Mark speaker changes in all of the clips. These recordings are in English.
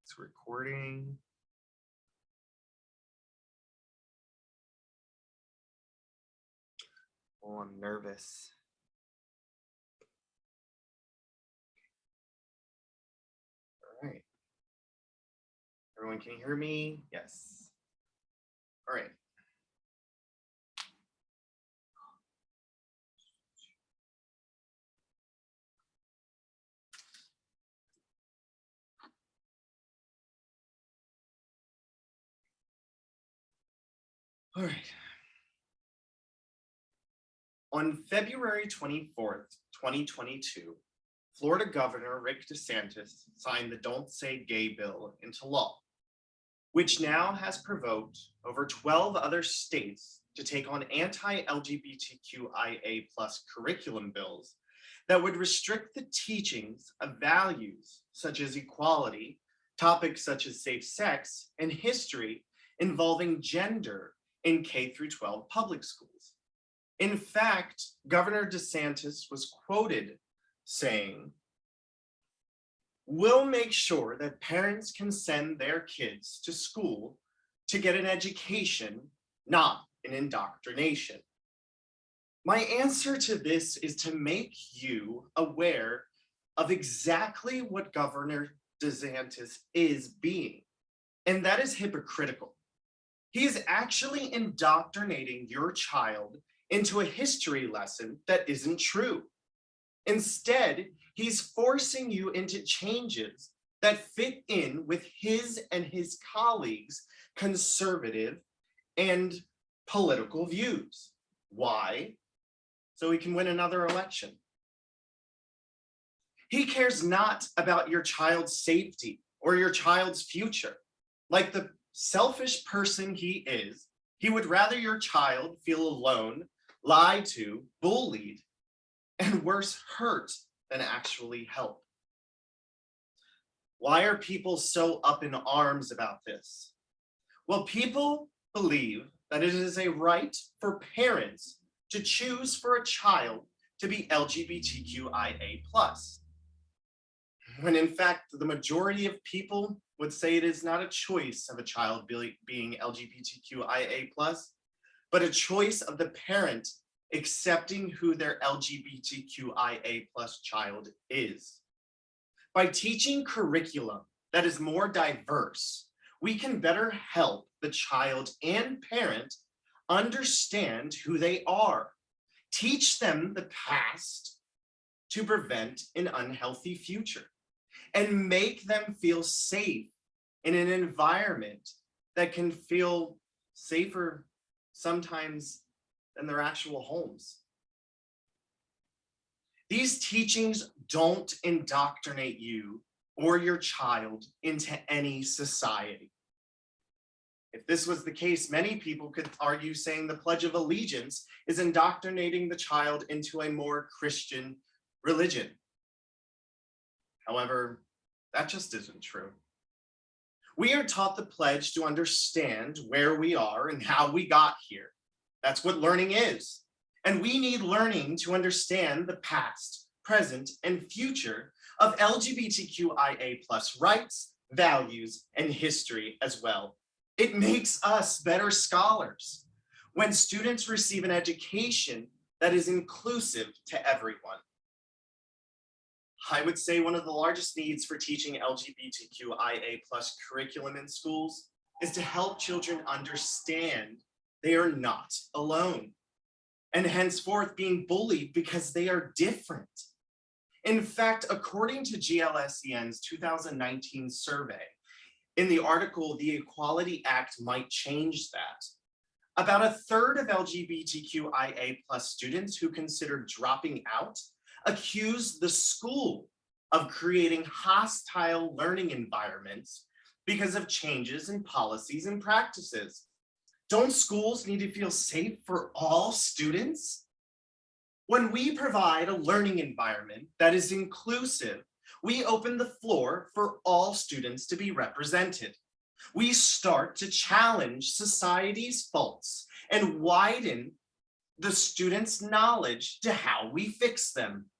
Speaker 1: It's recording. Oh, I'm nervous. All right. Everyone can hear me? Yes. All right. All right. On February 24th, 2022, Florida Governor Rick DeSantis signed the Don't Say Gay bill into law, which now has provoked over 12 other states to take on anti-LGBTQIA+ curriculum bills that would restrict the teachings of values such as equality, topics such as safe sex, and history involving gender in K-12 public schools. In fact, Governor DeSantis was quoted saying, "We'll make sure that parents can send their kids to school to get an education, not an indoctrination." My answer to this is to make you aware of exactly what Governor DeSantis is being, and that is hypocritical. He is actually indoctrinating your child into a history lesson that isn't true. Instead, he's forcing you into changes that fit in with his and his colleagues' conservative and political views. Why? So he can win another election. He cares not about your child's safety or your child's future. Like the selfish person he is, he would rather your child feel alone, lied to, bullied, and worse, hurt than actually help. Why are people so up in arms about this? Well, people believe that it is a right for parents to choose for a child to be LGBTQIA+, when in fact, the majority of people would say it is not a choice of a child being LGBTQIA+, but a choice of the parent accepting who their LGBTQIA+ child is. By teaching curriculum that is more diverse, we can better help the child and parent understand who they are, teach them the past to prevent an unhealthy future, and make them feel safe in an environment that can feel safer sometimes than their actual homes. These teachings don't indoctrinate you or your child into any society. If this was the case, many people could argue saying the Pledge of Allegiance is indoctrinating the child into a more Christian religion. However, that just isn't true. We are taught the pledge to understand where we are and how we got here. That's what learning is. And we need learning to understand the past, present, and future of LGBTQIA+ rights, values, and history as well. It makes us better scholars when students receive an education that is inclusive to everyone. I would say one of the largest needs for teaching LGBTQIA+ curriculum in schools is to help children understand they are not alone, and henceforth being bullied because they are different. In fact, according to GLSEN's 2019 survey, in the article, "The Equality Act Might Change That," about a third of LGBTQIA+ students who considered dropping out accused the school of creating hostile learning environments because of changes in policies and practices. Don't schools need to feel safe for all students? When we provide a learning environment that is inclusive, we open the floor for all students to be represented. We start to challenge society's faults and widen the students' knowledge to how we fix them.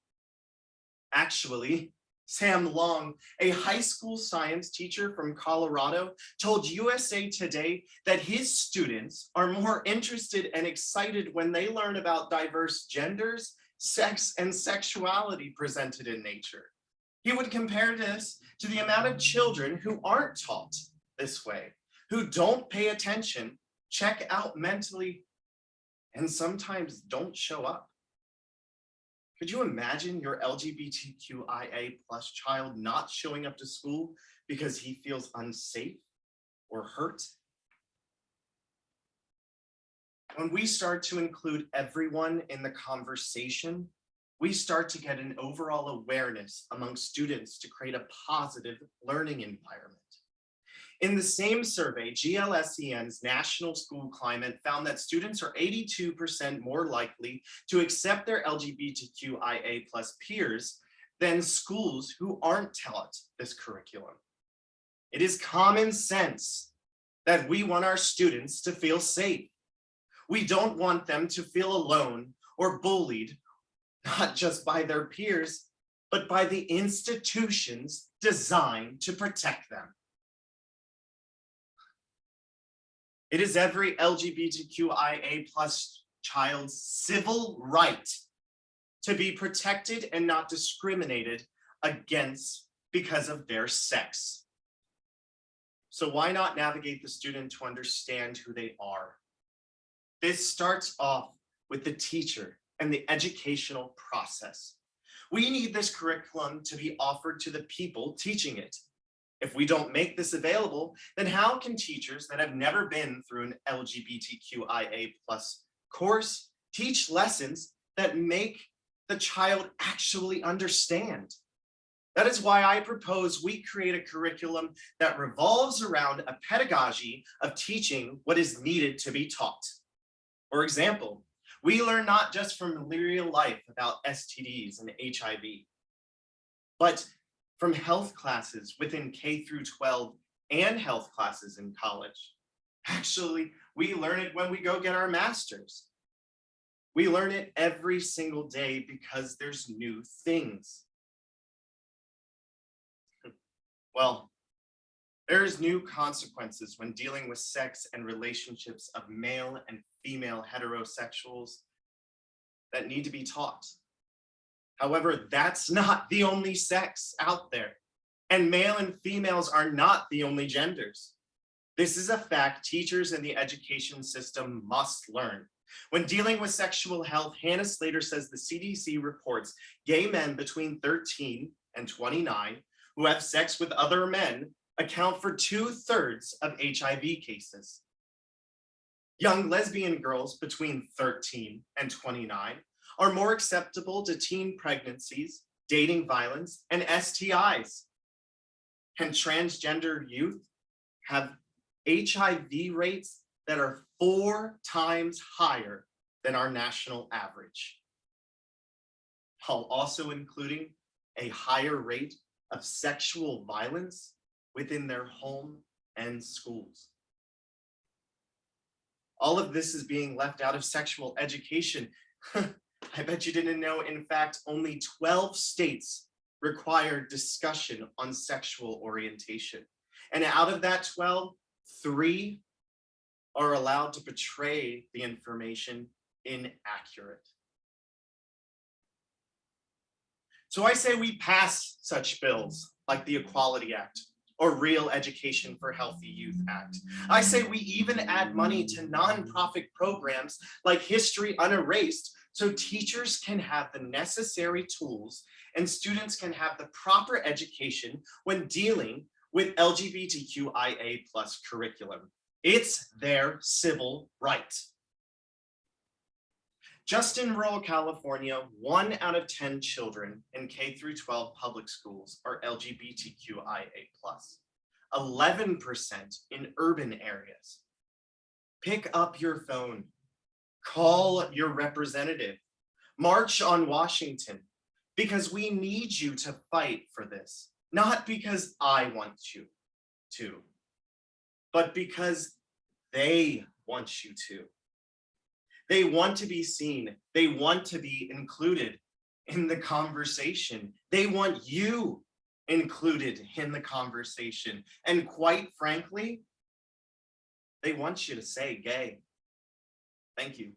Speaker 1: Actually, Sam Long, a high school science teacher from Colorado, told USA Today that his students are more interested and excited when they learn about diverse genders, sex, and sexuality presented in nature. He would compare this to the amount of children who aren't taught this way, who don't pay attention, check out mentally, and sometimes don't show up. Could you imagine your LGBTQIA+ child not showing up to school because he feels unsafe or hurt? When we start to include everyone in the conversation, we start to get an overall awareness among students to create a positive learning environment. In the same survey, GLSEN's National School Climate found that students are 82% more likely to accept their LGBTQIA+ peers than schools who aren't taught this curriculum. It is common sense that we want our students to feel safe. We don't want them to feel alone or bullied, not just by their peers, but by the institutions designed to protect them. It is every LGBTQIA+ child's civil right to be protected and not discriminated against because of their sex. So why not navigate the student to understand who they are? This starts off with the teacher and the educational process. We need this curriculum to be offered to the people teaching it. If we don't make this available, then how can teachers that have never been through an LGBTQIA+ course teach lessons that make the child actually understand? That is why I propose we create a curriculum that revolves around a pedagogy of teaching what is needed to be taught. For example, we learn not just from real life about STDs and HIV, but from health classes within K-12 and health classes in college. Actually, we learn it when we go get our masters. We learn it every single day because there's new things. Well, there's new consequences when dealing with sex and relationships of male and female heterosexuals that need to be taught. However, that's not the only sex out there, and male and females are not the only genders. This is a fact teachers in the education system must learn. When dealing with sexual health, Hannah Slater says the CDC reports gay men between 13 and 29 who have sex with other men account for 2/3 of HIV cases. Young lesbian girls between 13 and 29 are more acceptable to teen pregnancies, dating violence, and STIs. And transgender youth have HIV rates that are 4 times higher than our national average, while also including a higher rate of sexual violence within their home and schools. All of this is being left out of sexual education. I bet you didn't know, in fact, only 12 states require discussion on sexual orientation. And out of that 12, 3 are allowed to portray the information inaccurate. So I say we pass such bills like the Equality Act or Real Education for Healthy Youth Act. I say we even add money to nonprofit programs like History Unerased so teachers can have the necessary tools and students can have the proper education when dealing with LGBTQIA+ curriculum. It's their civil right. Just in rural California, 1 out of 10 children in K-12 public schools are LGBTQIA+, 11% in urban areas. Pick up your phone, call your representative, march on Washington, because we need you to fight for this, not because I want you to, but because they want you to. They want to be seen. They want to be included in the conversation. They want you included in the conversation. And quite frankly, they want you to say gay. Thank you.